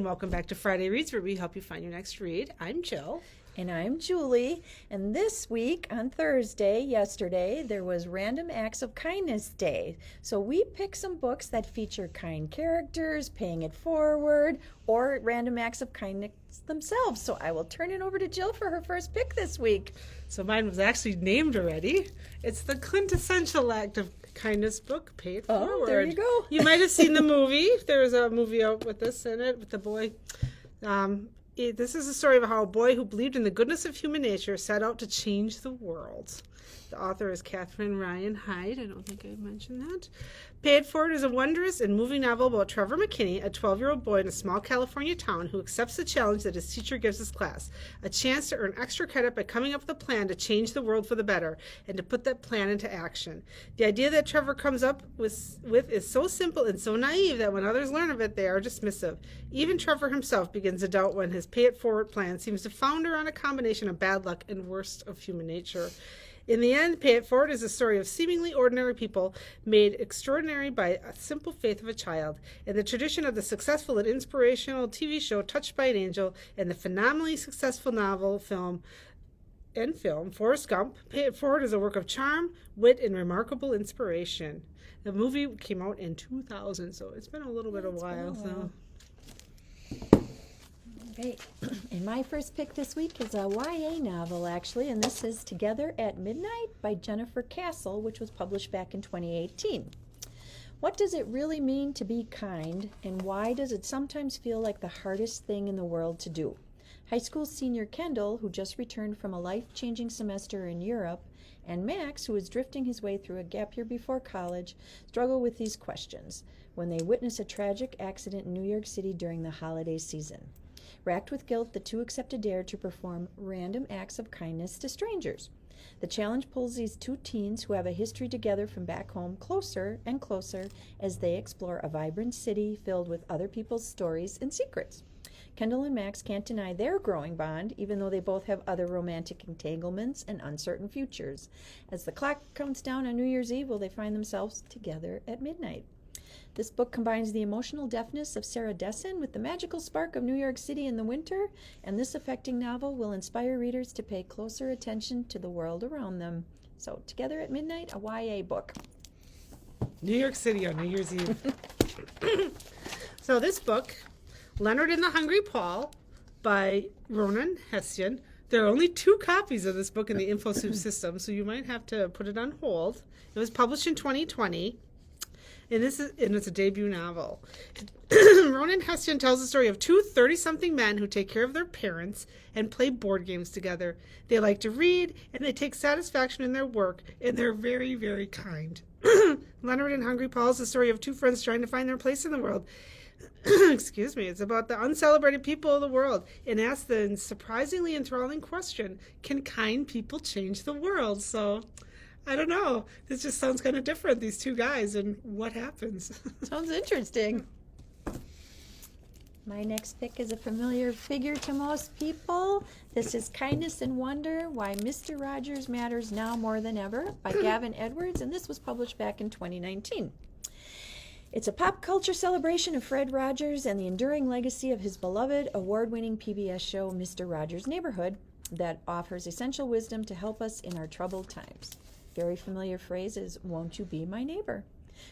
welcome back to Friday Reads, where we help you find your next read. I'm Jill. And I'm Julie. And this week, on Thursday, yesterday, there was Random Acts of Kindness Day. So we picked some books that feature kind characters, paying it forward, or random acts of kindness themselves. So I will turn it over to Jill for her first pick this week. So mine was actually named already. It's the quintessential act of kindness book, Pay It Forward. Oh, there you go. You might have seen the movie. There was a movie out with this in it, with the boy. This is a story of how a boy who believed in the goodness of human nature set out to change the world. The author is Catherine Ryan Hyde. I don't think I mentioned that. Pay It Forward is a wondrous and moving novel about Trevor McKinney, a 12-year-old boy in a small California town who accepts the challenge that his teacher gives his class, a chance to earn extra credit by coming up with a plan to change the world for the better and to put that plan into action. The idea that Trevor comes up with is so simple and so naive that when others learn of it, they are dismissive. Even Trevor himself begins to doubt when his Pay It Forward plan seems to founder on a combination of bad luck and worst of human nature. In the end, Pay It Forward is a story of seemingly ordinary people made extraordinary by a simple faith of a child. In the tradition of the successful and inspirational TV show Touched by an Angel and the phenomenally successful novel, film, Forrest Gump, Pay It Forward is a work of charm, wit, and remarkable inspiration. The movie came out in 2000, so it's been a little bit of a while. So. Great. And my first pick this week is a YA novel, actually, and this is Together at Midnight by Jennifer Castle, which was published back in 2018. What does it really mean to be kind, and why does it sometimes feel like the hardest thing in the world to do? High school senior Kendall, who just returned from a life-changing semester in Europe, and Max, who is drifting his way through a gap year before college, struggle with these questions when they witness a tragic accident in New York City during the holiday season. Racked with guilt, the two accept a dare to perform random acts of kindness to strangers. The challenge pulls these two teens who have a history together from back home closer and closer as they explore a vibrant city filled with other people's stories and secrets. Kendall and Max can't deny their growing bond, even though they both have other romantic entanglements and uncertain futures. As the clock counts down on New Year's Eve, will they find themselves together at midnight? This book combines the emotional deftness of Sarah Dessen with the magical spark of New York City in the winter, and this affecting novel will inspire readers to pay closer attention to the world around them. So, Together at Midnight, a YA book. New York City on New Year's Eve. So this book, Leonard and the Hungry Paul by Ronan Hession. There are only 2 copies of this book in the InfoSoup system, so you might have to put it on hold. It was published in 2020. And it's a debut novel. Ronan Hession tells the story of 2 30-something men who take care of their parents and play board games together. They like to read, and they take satisfaction in their work, and they're very, very kind. Leonard and Hungry Paul is the story of 2 friends trying to find their place in the world. Excuse me. It's about the uncelebrated people of the world and asks the surprisingly enthralling question, can kind people change the world? So... I don't know. This just sounds kind of different, these 2 guys, and what happens. Sounds interesting. My next pick is a familiar figure to most people. This is Kindness and Wonder, Why Mr. Rogers Matters Now More Than Ever by Gavin Edwards, and this was published back in 2019. It's a pop culture celebration of Fred Rogers and the enduring legacy of his beloved award-winning PBS show, Mr. Rogers' Neighborhood, that offers essential wisdom to help us in our troubled times. Very familiar phrase is, won't you be my neighbor?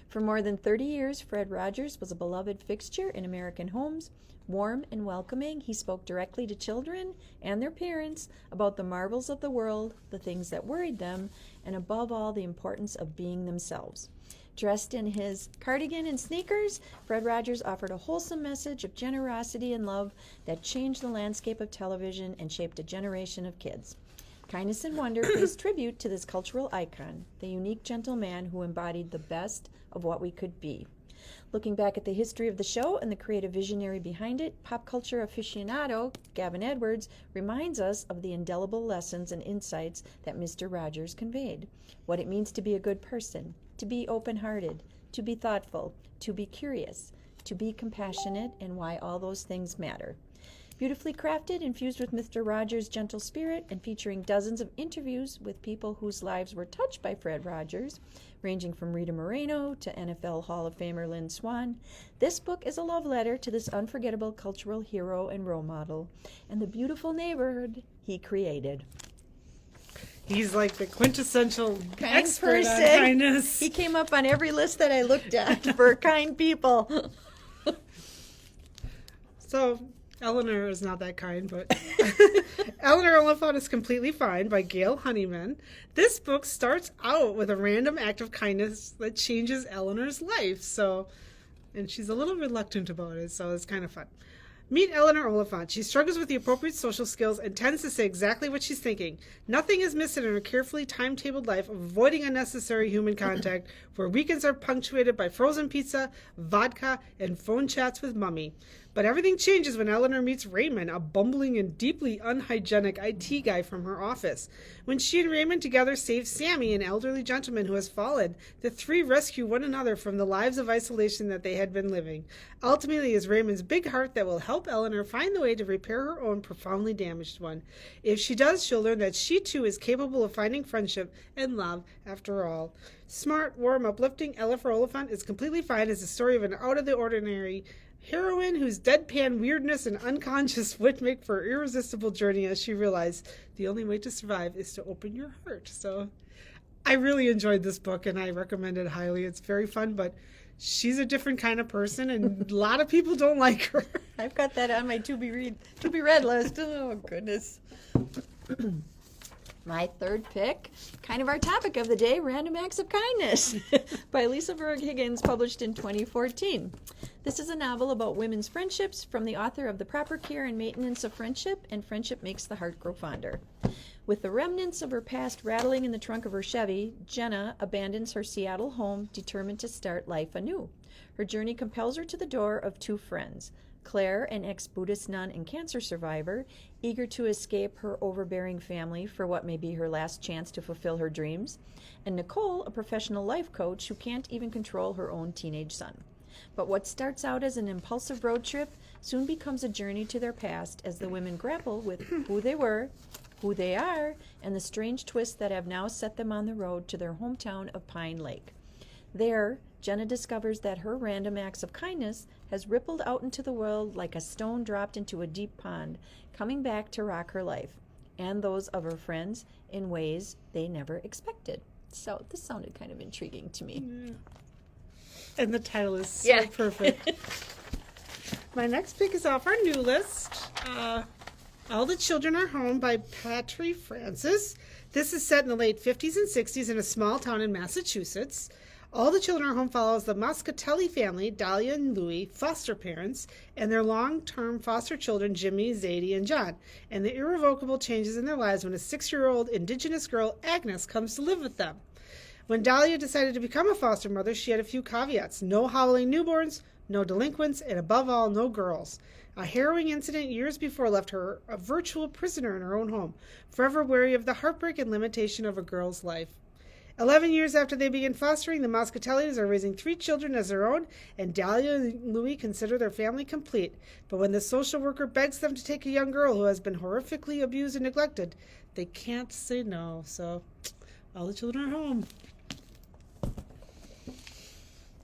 For more than 30 years, Fred Rogers was a beloved fixture in American homes. Warm and welcoming, he spoke directly to children and their parents about the marvels of the world, the things that worried them, and above all, the importance of being themselves. Dressed in his cardigan and sneakers, Fred Rogers offered a wholesome message of generosity and love that changed the landscape of television and shaped a generation of kids. Kindness and Wonder pays tribute to this cultural icon, the unique gentle man who embodied the best of what we could be. Looking back at the history of the show and the creative visionary behind it, pop culture aficionado Gavin Edwards reminds us of the indelible lessons and insights that Mr. Rogers conveyed. What it means to be a good person, to be open-hearted, to be thoughtful, to be curious, to be compassionate, and why all those things matter. Beautifully crafted, infused with Mr. Rogers' gentle spirit, and featuring dozens of interviews with people whose lives were touched by Fred Rogers, ranging from Rita Moreno to NFL Hall of Famer Lynn Swann, this book is a love letter to this unforgettable cultural hero and role model, and the beautiful neighborhood he created. He's like the quintessential Kind expert on person. kindness. He came up on every list that I looked at for kind people. So, Eleanor is not that kind, but Eleanor Oliphant is Completely Fine by Gail Honeyman. This book starts out with a random act of kindness that changes Eleanor's life. And she's a little reluctant about it, so it's kind of fun. Meet Eleanor Oliphant. She struggles with the appropriate social skills and tends to say exactly what she's thinking. Nothing is missing in her carefully timetabled life of avoiding unnecessary human contact, where weekends are punctuated by frozen pizza, vodka, and phone chats with Mummy. But everything changes when Eleanor meets Raymond, a bumbling and deeply unhygienic IT guy from her office. When she and Raymond together save Sammy, an elderly gentleman who has fallen, the three rescue one another from the lives of isolation that they had been living. Ultimately, it's Raymond's big heart that will help Eleanor find the way to repair her own profoundly damaged one. If she does, she'll learn that she too is capable of finding friendship and love after all. Smart, warm, uplifting, Eleanor Oliphant is Completely Fine as the story of an out-of-the-ordinary heroine whose deadpan weirdness and unconscious wit make for an irresistible journey as she realized the only way to survive is to open your heart. So I really enjoyed this book and I recommend it highly. It's very fun, but she's a different kind of person and a lot of people don't like her. I've got that on my to be read list. Oh, goodness. My third pick, kind of our topic of the day, Random Acts of Kindness by Lisa Berg Higgins, published in 2014. This is a novel about women's friendships from the author of The Proper Care and Maintenance of Friendship and Friendship Makes the Heart Grow Fonder. With the remnants of her past rattling in the trunk of her Chevy, Jenna abandons her Seattle home, determined to start life anew. Her journey compels her to the door of two friends, Claire, an ex-Buddhist nun and cancer survivor, eager to escape her overbearing family for what may be her last chance to fulfill her dreams, and Nicole, a professional life coach who can't even control her own teenage son. But what starts out as an impulsive road trip soon becomes a journey to their past as the women grapple with who they were, who they are, and the strange twists that have now set them on the road to their hometown of Pine Lake. There, Jenna discovers that her random acts of kindness has rippled out into the world like a stone dropped into a deep pond, coming back to rock her life and those of her friends in ways they never expected. So this sounded kind of intriguing to me. And the title is so perfect. My next pick is off our new list. All the Children Are Home by Patry Francis. This is set in the late 50s and 60s in a small town in Massachusetts. All the Children Are Home follows the Moscatelli family, Dahlia and Louis, foster parents, and their long-term foster children, Jimmy, Zadie, and John, and the irrevocable changes in their lives when a 6-year-old indigenous girl, Agnes, comes to live with them. When Dahlia decided to become a foster mother, she had a few caveats. No howling newborns, no delinquents, and above all, no girls. A harrowing incident years before left her a virtual prisoner in her own home, forever wary of the heartbreak and limitation of a girl's life. 11 years after they begin fostering, the Moscatellis are raising 3 children as their own, and Dahlia and Louis consider their family complete. But when the social worker begs them to take a young girl who has been horrifically abused and neglected, they can't say no. So, all the children are home.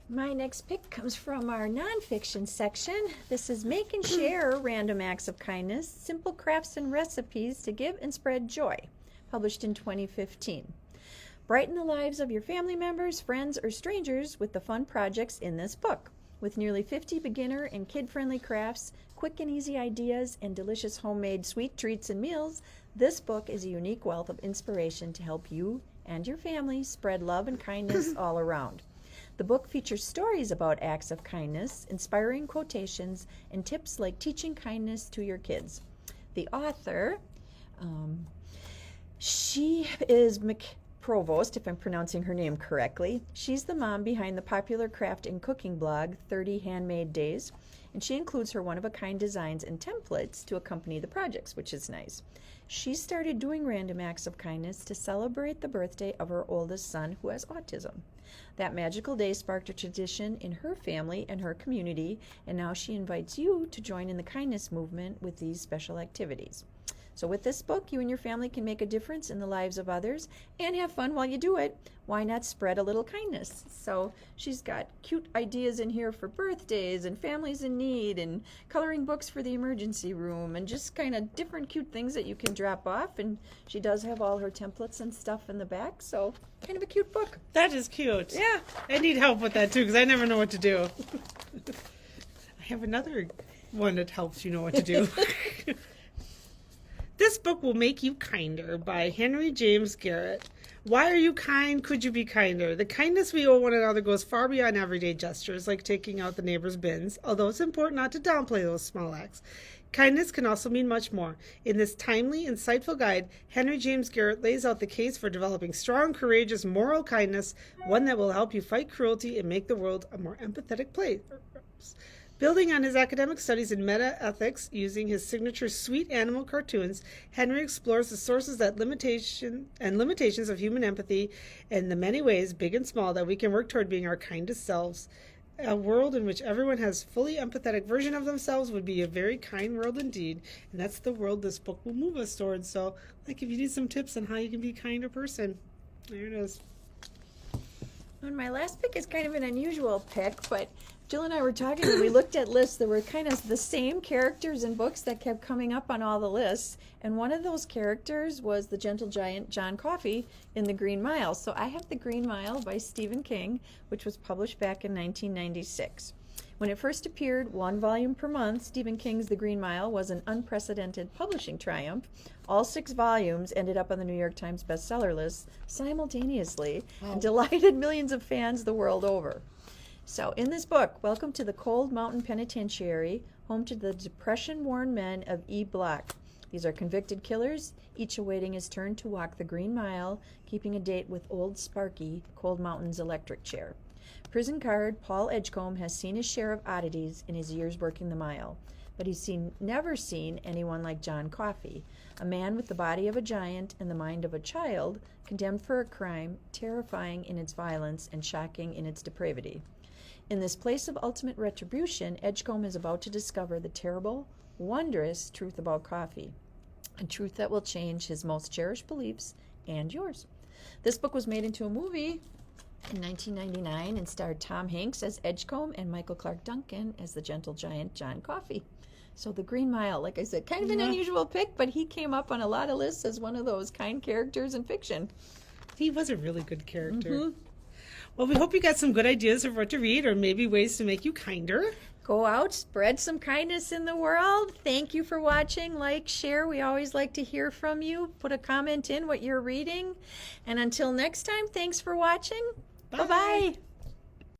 My next pick comes from our nonfiction section. This is Make and Share Random Acts of Kindness, Simple Crafts and Recipes to Give and Spread Joy, published in 2015. Brighten the lives of your family members, friends, or strangers with the fun projects in this book. With nearly 50 beginner and kid-friendly crafts, quick and easy ideas, and delicious homemade sweet treats and meals, this book is a unique wealth of inspiration to help you and your family spread love and kindness all around. The book features stories about acts of kindness, inspiring quotations, and tips like teaching kindness to your kids. The author, she is Provost, if I'm pronouncing her name correctly. She's the mom behind the popular craft and cooking blog 30 Handmade Days, and she includes her one-of-a-kind designs and templates to accompany the projects, which is nice. she started doing random acts of kindness to celebrate the birthday of her oldest son who has autism. That magical day sparked a tradition in her family and her community, and now she invites you to join in the kindness movement with these special activities. So with this book, you and your family can make a difference in the lives of others and have fun while you do it. Why not spread a little kindness? So she's got cute ideas in here for birthdays and families in need and coloring books for the emergency room and just kind of different cute things that you can drop off. And she does have all her templates and stuff in the back, so kind of a cute book. That is cute. Yeah. I need help with that too because I never know what to do. I have another one that helps you know what to do. This book will make you kinder by Henry James Garrett. Why are you kind? Could you be kinder? The kindness we owe one another goes far beyond everyday gestures like taking out the neighbor's bins, although it's important not to downplay those small acts. Kindness can also mean much more. In this timely, insightful guide, Henry James Garrett lays out the case for developing strong, courageous, moral kindness, one that will help you fight cruelty and make the world a more empathetic place. Building on his academic studies in meta-ethics using his signature sweet animal cartoons, Henry explores the sources that limitations of human empathy and the many ways, big and small, that we can work toward being our kindest selves. A world in which everyone has fully empathetic version of themselves would be a very kind world indeed, and that's the world this book will move us towards. So, like, if you need some tips on how you can be a kinder person, there it is. And my last pick is kind of an unusual pick, but Jill and I were talking and we looked at lists. There were kind of the same characters and books that kept coming up on all the lists. And one of those characters was the gentle giant John Coffey in The Green Mile. So I have The Green Mile by Stephen King, which was published back in 1996. When it first appeared, 1 volume per month, Stephen King's The Green Mile was an unprecedented publishing triumph. All 6 volumes ended up on the New York Times bestseller list simultaneously and delighted millions of fans the world over. So in this book, welcome to the Cold Mountain Penitentiary, home to the depression-worn men of E Block. These are convicted killers, each awaiting his turn to walk the Green Mile, keeping a date with Old Sparky, Cold Mountain's electric chair. Prison guard Paul Edgecombe has seen his share of oddities in his years working the mile, but he's never seen anyone like John Coffey, a man with the body of a giant and the mind of a child, condemned for a crime terrifying in its violence and shocking in its depravity. In this place of ultimate retribution, Edgecombe is about to discover the terrible, wondrous truth about Coffey, a truth that will change his most cherished beliefs and yours. This book was made into a movie in 1999 and starred Tom Hanks as Edgecombe and Michael Clark Duncan as the gentle giant John Coffey. So The Green Mile, like I said, kind of an unusual pick, but he came up on a lot of lists as one of those kind characters in fiction. He was a really good character. Mm-hmm. Well, we hope you got some good ideas of what to read or maybe ways to make you kinder. Go out, spread some kindness in the world. Thank you for watching. Like, share. We always like to hear from you. Put a comment in what you're reading. And until next time, thanks for watching. Bye-bye.